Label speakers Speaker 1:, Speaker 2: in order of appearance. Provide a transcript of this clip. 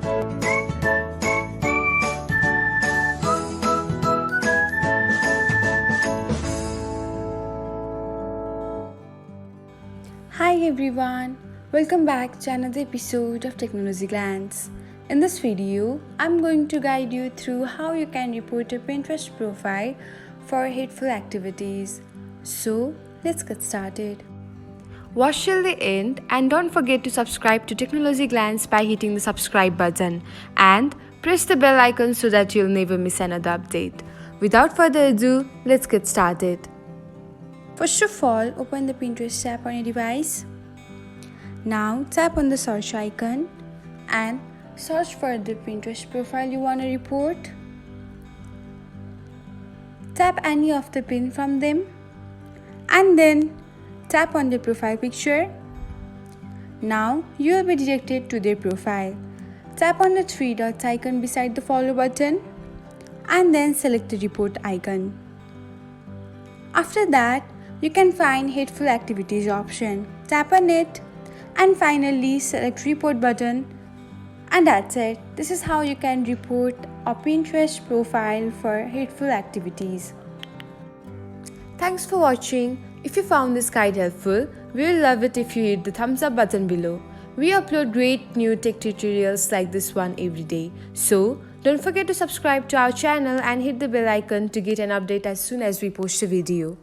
Speaker 1: Hi everyone, welcome back to another episode of Technologyglance. In this video, I'm going to guide you through how you can report a Pinterest profile for hateful activities. So, let's get started. Watch till the end and don't forget to subscribe to Technologyglance by hitting the subscribe button and press the bell icon so that you'll never miss another update. Without further ado, let's get started. First of all, open the Pinterest app on your device. Now tap on the search icon and search for the Pinterest profile you want to report. Tap any of the pin from them and then tap on the profile picture. Now you will be directed to their profile. Tap on the three dots icon beside the follow button and then select the report icon. After that, you can find hateful activities option. Tap on it and finally select report button, and that's it. This is how you can report a Pinterest profile for hateful activities. Thanks for watching. If you found this guide helpful, we will love it if you hit the thumbs up button below. We upload great new tech tutorials like this one every day. So don't forget to subscribe to our channel and hit the bell icon to get an update as soon as we post a video.